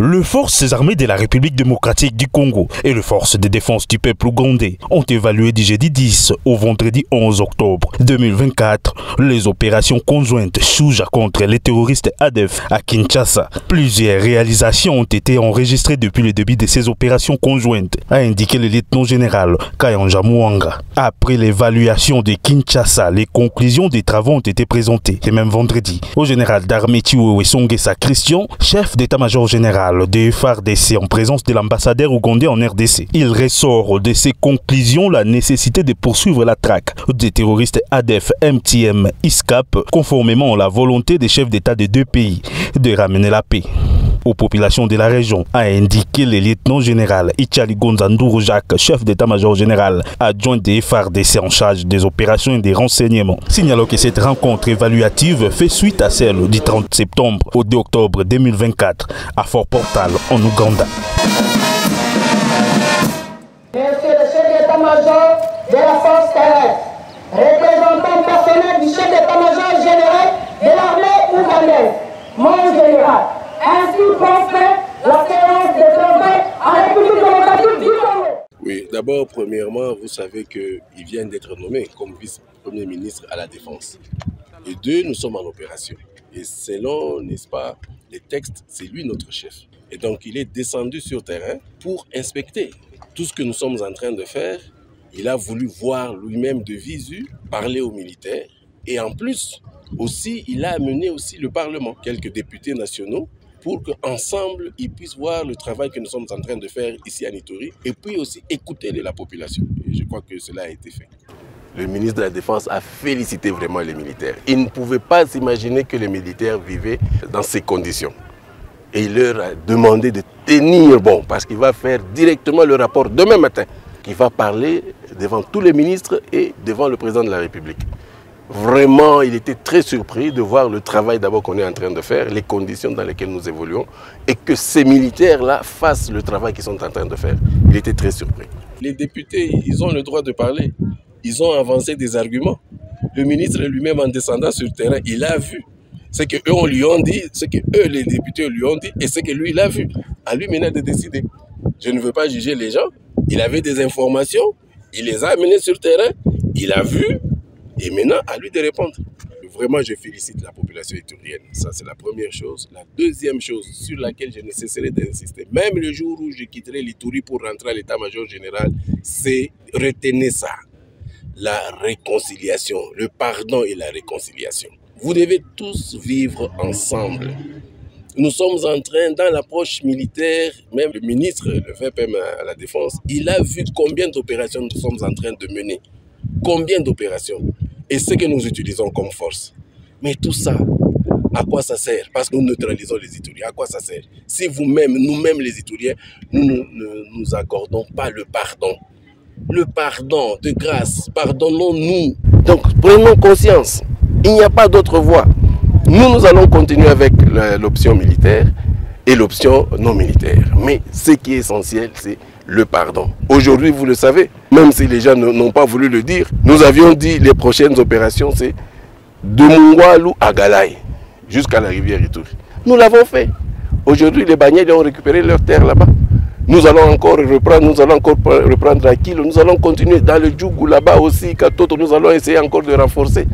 Les forces armées de la République démocratique du Congo et les forces de défense du peuple ougandais ont évalué du jeudi 10 au vendredi 11 octobre 2024 les opérations conjointes Shuja contre les terroristes ADF à Kinshasa. Plusieurs réalisations ont été enregistrées depuis le début de ces opérations conjointes, a indiqué le lieutenant-général Kayanja Mwanga. Après l'évaluation de Kinshasa, les conclusions des travaux ont été présentées le même vendredi au général d'armée Chiwewe Songesa Christian, chef d'état-major général de FARDC en présence de l'ambassadeur ougandais en RDC. Il ressort de ces conclusions la nécessité de poursuivre la traque des terroristes ADF, MTM, ISCAP, conformément à la volonté des chefs d'État des deux pays de ramener la paix aux populations de la région, a indiqué le lieutenant-général Ichali Gonzanduru Jacques, chef d'état-major général adjoint des FARDC en charge des opérations et des renseignements. Signalons que cette rencontre évaluative fait suite à celle du 30 septembre au 2 octobre 2024 à Fort Portal en Ouganda. Monsieur le chef d'état-major de la force terrestre, représentant personnel du chef d'état-major général de l'armée ougandaise, mon général, ainsi procède la séance de travail en République démocratique du Congo. Oui, d'abord, premièrement, vous savez qu'il vient d'être nommé comme vice-premier ministre à la Défense. Et deux, nous sommes en opération. Et selon, n'est-ce pas, les textes, c'est lui notre chef. Et donc, il est descendu sur terrain pour inspecter tout ce que nous sommes en train de faire. Il a voulu voir lui-même de visu, parler aux militaires. Et en plus, aussi, il a amené aussi le Parlement, quelques députés nationaux, pour qu'ensemble, ils puissent voir le travail que nous sommes en train de faire ici à Nitori et puis aussi écouter la population. Et je crois que cela a été fait. Le ministre de la Défense a félicité vraiment les militaires. Il ne pouvait pas s'imaginer que les militaires vivaient dans ces conditions. Et il leur a demandé de tenir bon, parce qu'il va faire directement le rapport demain matin, qu'il va parler devant tous les ministres et devant le président de la République. Vraiment, il était très surpris de voir le travail d'abord qu'on est en train de faire, les conditions dans lesquelles nous évoluons, et que ces militaires-là fassent le travail qu'ils sont en train de faire. Il était très surpris. Les députés, ils ont le droit de parler. Ils ont avancé des arguments. Le ministre lui-même, en descendant sur le terrain, il a vu ce qu'eux, on lui ont dit, ce que eux, les députés, lui ont dit, et ce que lui, il a vu. À lui maintenant de décider. Je ne veux pas juger les gens. Il avait des informations, il les a amenées sur le terrain, il a vu, et maintenant, à lui de répondre. Vraiment, je félicite la population iturienne. Ça, c'est la première chose. La deuxième chose sur laquelle je ne cesserai d'insister, même le jour où je quitterai l'Ituri pour rentrer à l'état-major général, c'est retenez ça. La réconciliation, le pardon et la réconciliation. Vous devez tous vivre ensemble. Nous sommes en train, dans l'approche militaire, même le ministre, le VPM à la Défense, il a vu combien d'opérations nous sommes en train de mener. Combien d'opérations et ce que nous utilisons comme force. Mais tout ça, à quoi ça sert? Parce que nous neutralisons les Ituriens. À quoi ça sert? Si vous-même, nous-mêmes les Ituriens, nous ne nous accordons pas le pardon. Le pardon, de grâce, pardonnons-nous. Donc prenons conscience, il n'y a pas d'autre voie. Nous allons continuer avec l'option militaire et l'option non militaire. Mais ce qui est essentiel, c'est le pardon. Aujourd'hui, vous le savez, même si les gens n'ont pas voulu le dire, nous avions dit les prochaines opérations, c'est de Mungwalu à Galaï, jusqu'à la rivière Ituri. Nous l'avons fait. Aujourd'hui, les Banyèdes ont récupéré leurs terres là-bas. Nous allons encore reprendre à Kilo, nous allons continuer dans le Djougou là-bas aussi, Katoto, nous allons essayer encore de renforcer.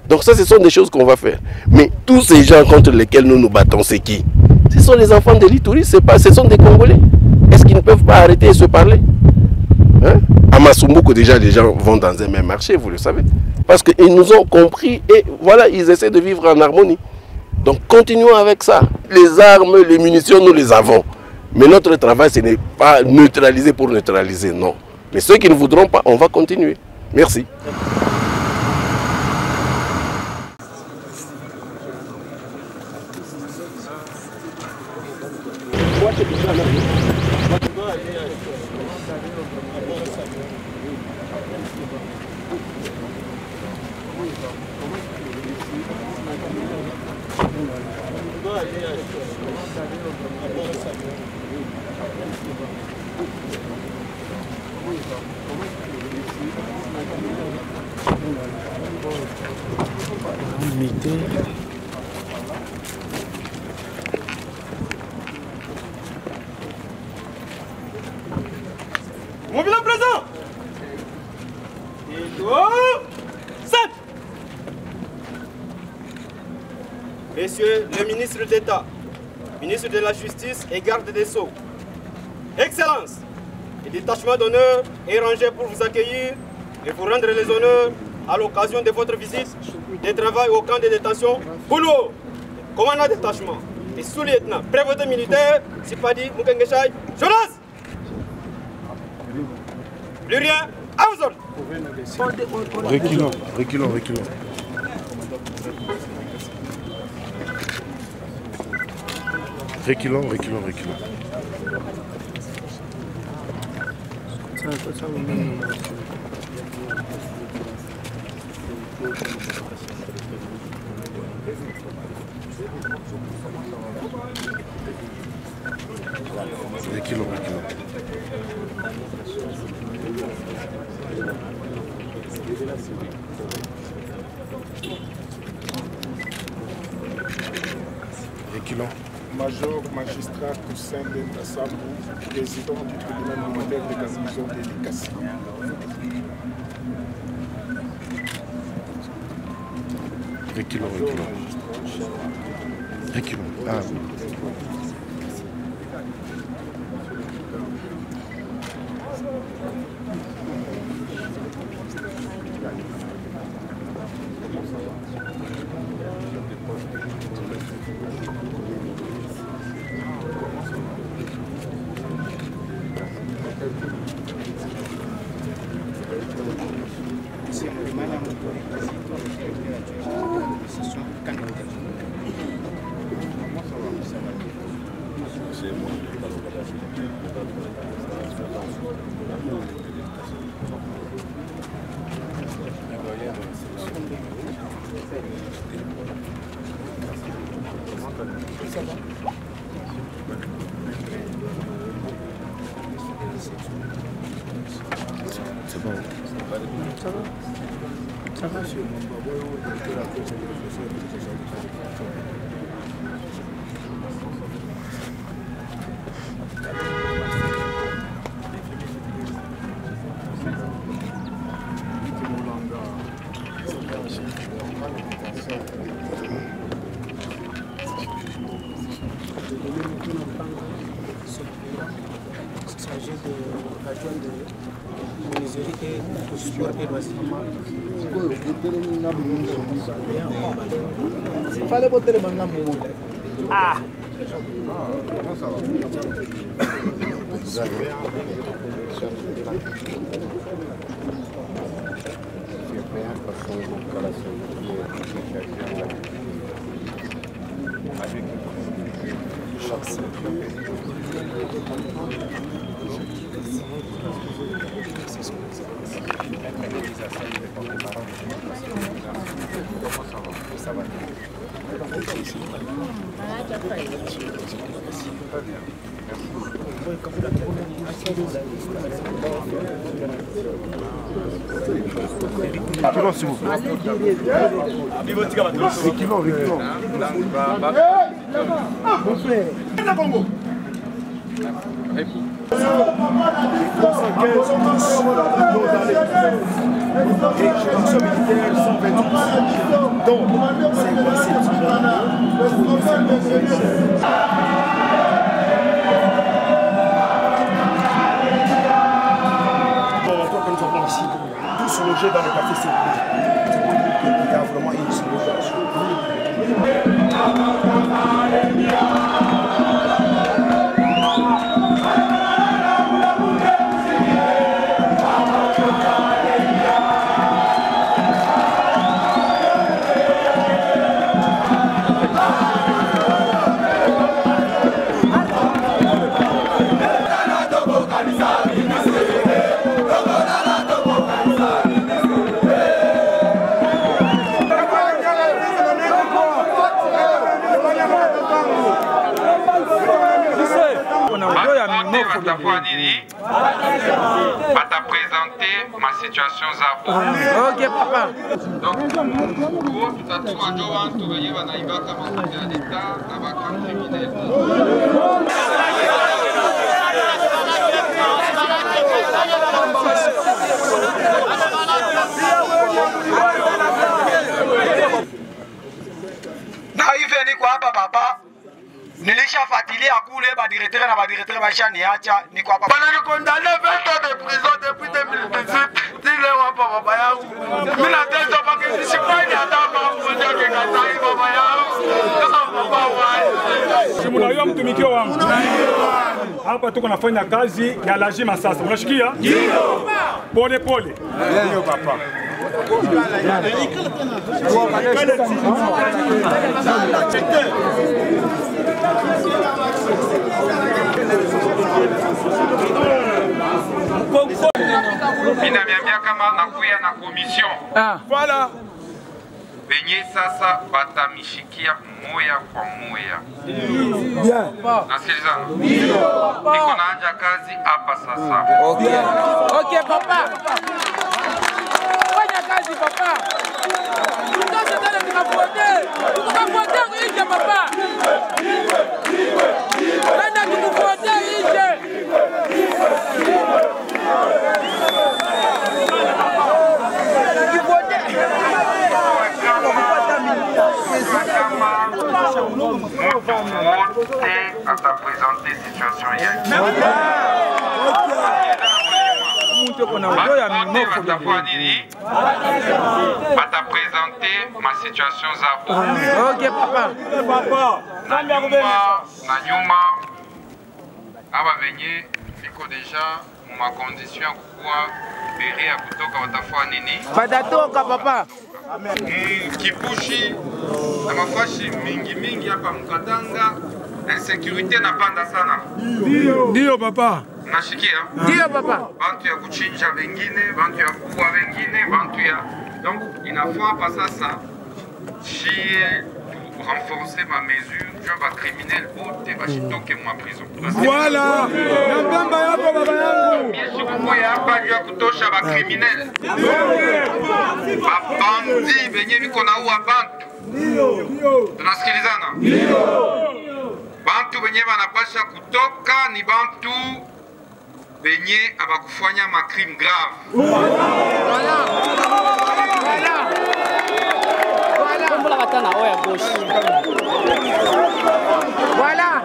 Donc ça, ce sont des choses qu'on va faire. Mais tous ces gens contre lesquels nous nous battons, c'est qui? Ce sont les enfants de l'Ituri, ce sont des Congolais. Est-ce qu'ils ne peuvent pas arrêter et se parler? À Masumbuko, déjà, les gens vont dans un même marché, vous le savez. Parce qu'ils nous ont compris et voilà, ils essaient de vivre en harmonie. Donc continuons avec ça. Les armes, les munitions, nous les avons. Mais notre travail, ce n'est pas neutraliser pour neutraliser, non. Mais ceux qui ne voudront pas, on va continuer. Merci. Messieurs les ministres d'État, ministre de la Justice et garde des Sceaux, Excellences, le détachement d'honneur est rangé pour vous accueillir et vous rendre les honneurs à l'occasion de votre visite de travail au camp de détention Boulou, commandant détachement et sous-lieutenant, prévôté militaire, Sipadi Mukengeshaï, Jonas. Plus rien, à vous autres. Reculons. Reculons. Major magistrat Toussaint Sambou, président du tribunal militaire de garnison de Likasi. Reculons. Ah oui. C'est bon. Ça va. Ah. Reculons, s'il vous plaît. Reculons. Mon frère. Tous logés dans le quartier sécurité. C'est pour dire qu'il y a vraiment une situation. Pas à présenter ma situation zabo. Ok papa. Donc, pour tout à tout, on va trouver un arrivant comme l'État, avec un criminel. Now, if any fatigué à couler, bah directeur bah chani acha, ni quoi pas. Pendant que condamné 20 ans de prison depuis 2018, dis le wa papa ya. Mais la tête pas que je suis pas ni attendre pour dire que Katai papa ya. Simulayo mtumikio wangu. Hapa tuko nafanya kazi ya lazima sasa. Unashikia? Ndio. Pole pole. Ndio papa. Minamiambia kama nakuya na commission. Voilà. Benye sasa batamishikia moya kwa moya. Bien. Nasikilizana? Niko naanza kazi hapa sasa. Okay. Okay papa. Fanya kazi papa. Sasa tena tunapotea. Tunapotea nje papa. Nenda tunapotea nje. À ta présenter situation à ta présenter ma situation Ok papa. na nyuma aba venye biko deja ma condition ya kukuwa bere ya kutoka watafua nini Badatoka papa. Kipushi na mafashi mingi hapa Mkatanga, insécurité napanda sana. Ndio papa. Nashikia? Ndio papa. Bantu ya kuchinja wengine, bantu ya kuua wengine, bantu ya donc inafaa hapa sasa chie renforcer ma mesure, je vais criminel bote bashitoke mwa prison. Voilà. Namba yako baba yangu. Yesu kumoya hapa juu ya kutosha ba criminel. Babandi benye biko na uwa bantu. Tunasikilizana? Bantu benye banapasha kutoka ni bantu benye abakufanya ma crime grave. Voilà.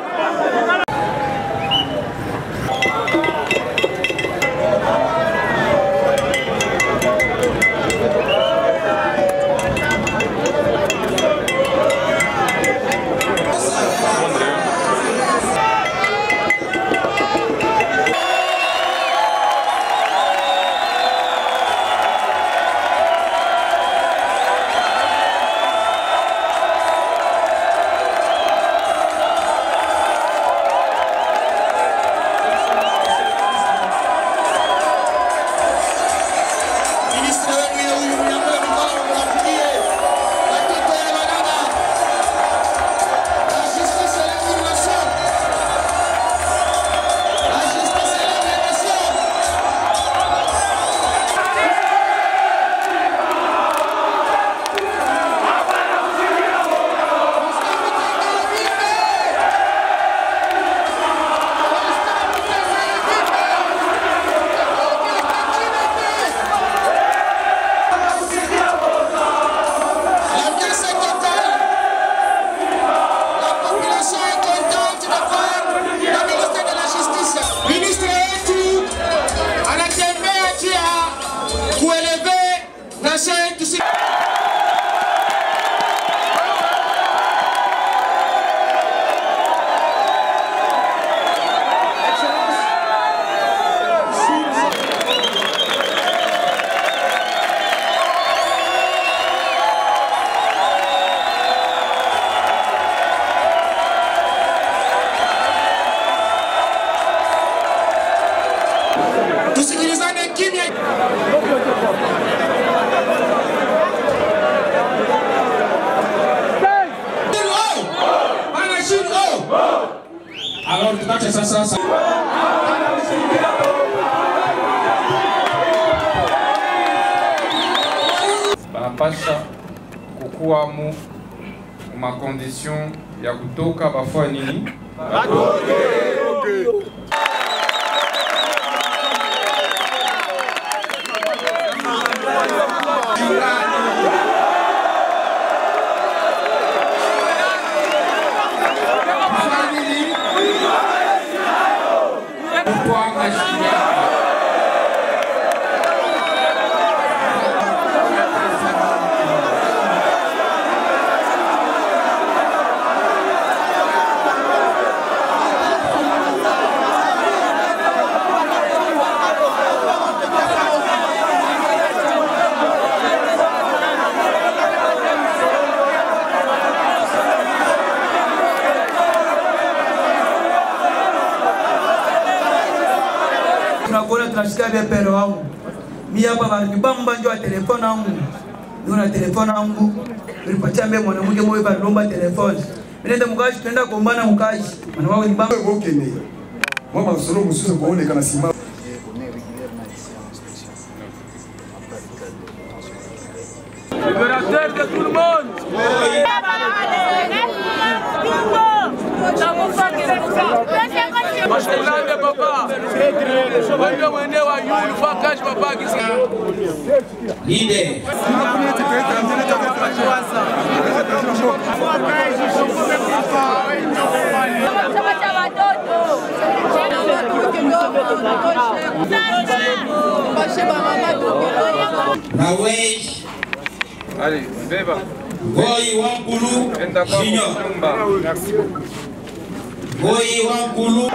Tusikilizane kimya. Alors tunache sasa banapasha kukuwa mu makondition ya kutoka bafua nini kuona tunashikia vya pere wangu. Mimi hapa banibamba njoo telefoni yangu. Nina telefoni yangu. Nilipatia mbele mwanamke mmoja balomba telefoni. Nenda mkaji tunaenda kuombana mkaji. Maana wao ni baba wote ni. Mama solo msio kuonekana simama. Libérateur de tout le monde. Mashukrani papa. Wale wende wa yulu fakash papa kisa. Lide. Rawej. Allez, beba. Boy Wankulu Junior. Boy Wankulu.